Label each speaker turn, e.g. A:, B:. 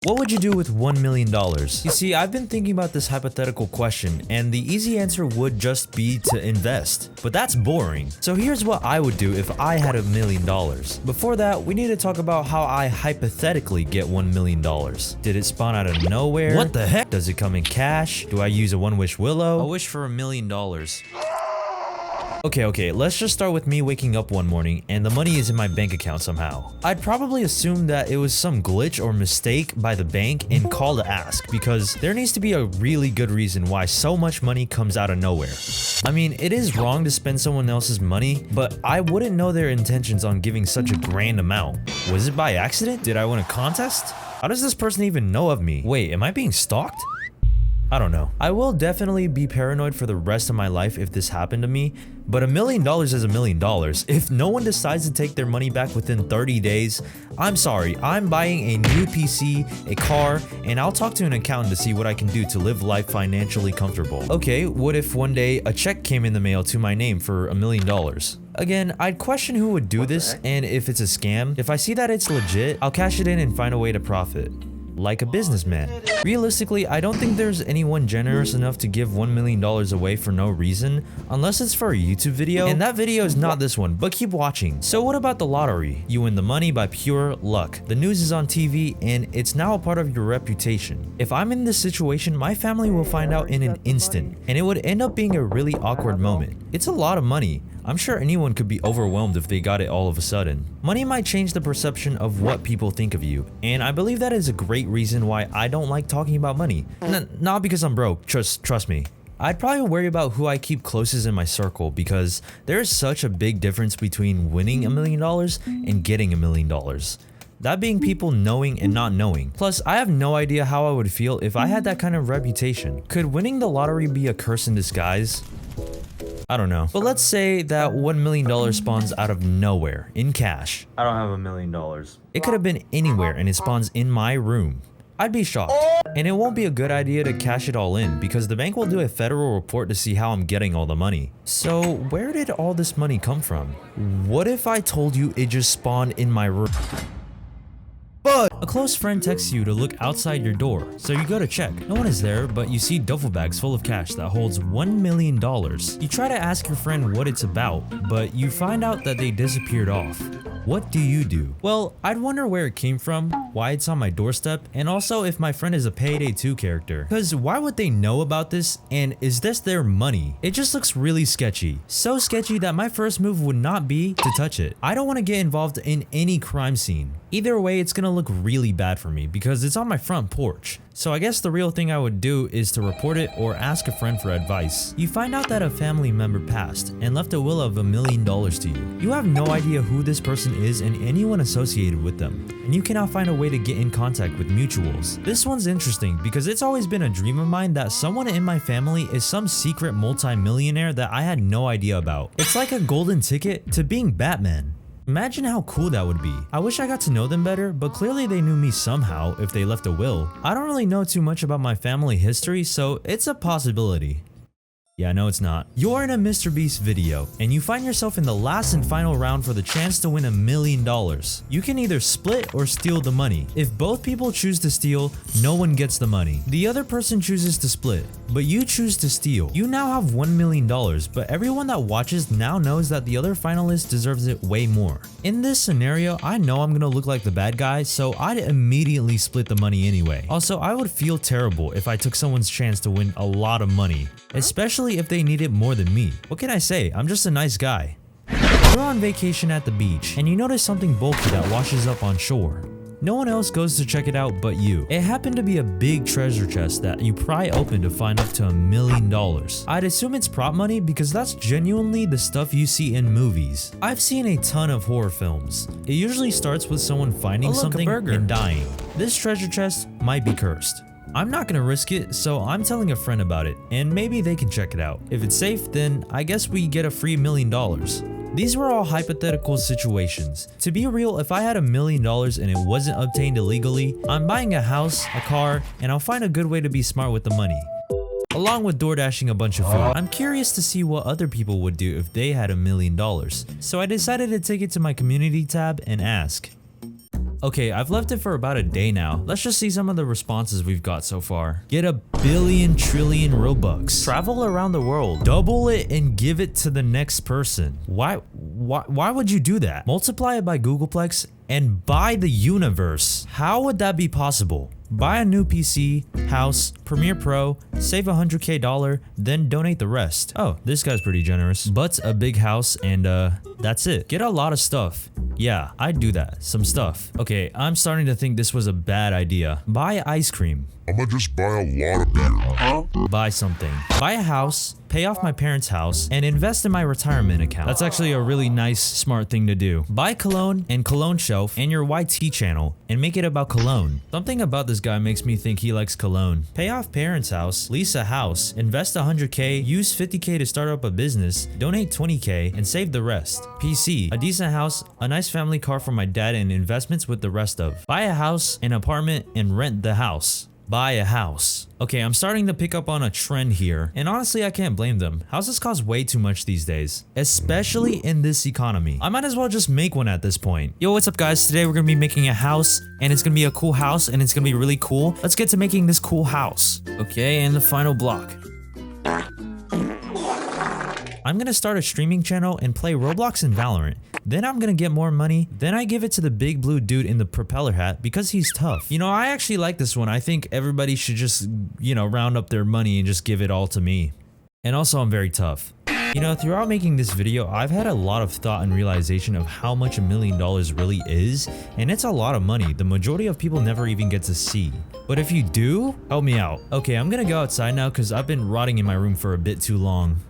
A: What would you do with $1 million? You see, I've been thinking about this hypothetical question, and the easy answer would just be to invest. But that's boring. So here's what I would do if I had $1 million. Before that, we need to talk about how I hypothetically get $1 million. Did it spawn out of nowhere? What the heck? Does it come in cash? Do I use a one-wish willow? A wish for $1 million. Okay, let's just start with me waking up one morning and the money is in my bank account somehow. I'd probably assume that it was some glitch or mistake by the bank and call to ask, because there needs to be a really good reason why so much money comes out of nowhere. I mean, it is wrong to spend someone else's money, but I wouldn't know their intentions on giving such a grand amount. Was it by accident? Did I win a contest? How does this person even know of me? Wait, am I being stalked? I don't know. I will definitely be paranoid for the rest of my life if this happened to me, but $1 million is $1 million. If no one decides to take their money back within 30 days, I'm sorry, I'm buying a new PC, a car, and I'll talk to an accountant to see what I can do to live life financially comfortable. Okay, what if one day a check came in the mail to my name for $1 million? Again, I'd question who would do this and if it's a scam. If I see that it's legit, I'll cash it in and find a way to profit. Like a businessman. Realistically, I don't think there's anyone generous enough to give $1 million away for no reason, unless it's for a YouTube video, and that video is not this one, but keep watching. So what about the lottery? You win the money by pure luck. The news is on TV, and it's now a part of your reputation. If I'm in this situation, my family will find out in an instant, and it would end up being a really awkward moment. It's a lot of money. I'm sure anyone could be overwhelmed if they got it all of a sudden. Money might change the perception of what people think of you, and I believe that is a great reason why I don't like talking about money. Not because I'm broke, trust me. I'd probably worry about who I keep closest in my circle, because there is such a big difference between winning $1 million and getting $1 million. That being people knowing and not knowing. Plus, I have no idea how I would feel if I had that kind of reputation. Could winning the lottery be a curse in disguise? I don't know. But let's say that $1 million spawns out of nowhere, in cash. I don't have $1 million. It could have been anywhere and it spawns in my room. I'd be shocked. And it won't be a good idea to cash it all in, because the bank will do a federal report to see how I'm getting all the money. So where did all this money come from? What if I told you it just spawned in my room? But a close friend texts you to look outside your door, so you go to check. No one is there, but you see duffel bags full of cash that holds $1 million. You try to ask your friend what it's about, but you find out that they disappeared off. What do you do? Well, I'd wonder where it came from, why it's on my doorstep, and also if my friend is a Payday 2 character. Cause why would they know about this, and is this their money? It just looks really sketchy. So sketchy that my first move would not be to touch it. I don't want to get involved in any crime scene. Either way, it's gonna look really bad for me because it's on my front porch. So I guess the real thing I would do is to report it or ask a friend for advice. You find out that a family member passed and left a will of $1 million to you. You have no idea who this person is and anyone associated with them, and you cannot find a way to get in contact with mutuals. This one's interesting because it's always been a dream of mine that someone in my family is some secret multi-millionaire that I had no idea about. It's like a golden ticket to being Batman. Imagine how cool that would be. I wish I got to know them better, but clearly they knew me somehow if they left a will. I don't really know too much about my family history, so it's a possibility. Yeah, no it's not. You're in a MrBeast video, and you find yourself in the last and final round for the chance to win $1 million. You can either split or steal the money. If both people choose to steal, no one gets the money. The other person chooses to split, but you choose to steal. You now have $1 million, but everyone that watches now knows that the other finalist deserves it way more. In this scenario, I know I'm gonna look like the bad guy, so I'd immediately split the money anyway. Also, I would feel terrible if I took someone's chance to win a lot of money, especially if they need it more than me. What can I say? I'm just a nice guy. You're on vacation at the beach, and you notice something bulky that washes up on shore. No one else goes to check it out but you. It happened to be a big treasure chest that you pry open to find up to $1 million. I'd assume it's prop money because that's genuinely the stuff you see in movies. I've seen a ton of horror films. It usually starts with someone finding something and dying. This treasure chest might be cursed. I'm not gonna risk it, so I'm telling a friend about it, and maybe they can check it out. If it's safe, then I guess we get a free $1 million. These were all hypothetical situations. To be real, if I had $1 million and it wasn't obtained illegally, I'm buying a house, a car, and I'll find a good way to be smart with the money, along with DoorDashing a bunch of food. I'm curious to see what other people would do if they had $1 million, so I decided to take it to my community tab and ask. Okay, I've left it for about a day now. Let's just see some of the responses we've got so far. Get 1,000,000,000,000,000 Robux. Travel around the world. Double it and give it to the next person. Why would you do that? Multiply it by Googleplex and buy the universe. How would that be possible? Buy a new PC, house, Premiere Pro, save $100K, then donate the rest. Oh, this guy's pretty generous. But a big house and that's it. Get a lot of stuff. Yeah, I'd do that. Some stuff. Okay, I'm starting to think this was a bad idea. Buy ice cream.
B: I'ma just buy a lot of beer. Huh?
A: Buy something. Buy a house, pay off my parents' house, and invest in my retirement account. That's actually a really nice, smart thing to do. Buy cologne and cologne shelf and your YT channel and make it about cologne. Something about this guy makes me think he likes cologne. Pay off parents' house, lease a house, invest 100K, use 50K to start up a business, donate 20K, and save the rest. PC, a decent house, a nice family car for my dad, and investments with the rest of. Buy a house, an apartment, and rent the house. Buy a house. Okay, I'm starting to pick up on a trend here, and honestly I can't blame them. Houses cost way too much these days, especially in this economy. I might as well just make one at this point. Yo, what's up guys? Today we're gonna be making a house, and it's gonna be a cool house, and it's gonna be really cool. Let's get to making this cool house. Okay, and the final block. I'm gonna start a streaming channel and play Roblox and Valorant. Then I'm gonna get more money. Then I give it to the big blue dude in the propeller hat because he's tough. You know, I actually like this one. I think everybody should just, you know, round up their money and just give it all to me. And also, I'm very tough. You know, throughout making this video, I've had a lot of thought and realization of how much $1 million really is, and it's a lot of money. The majority of people never even get to see. But if you do, help me out. Okay, I'm gonna go outside now because I've been rotting in my room for a bit too long.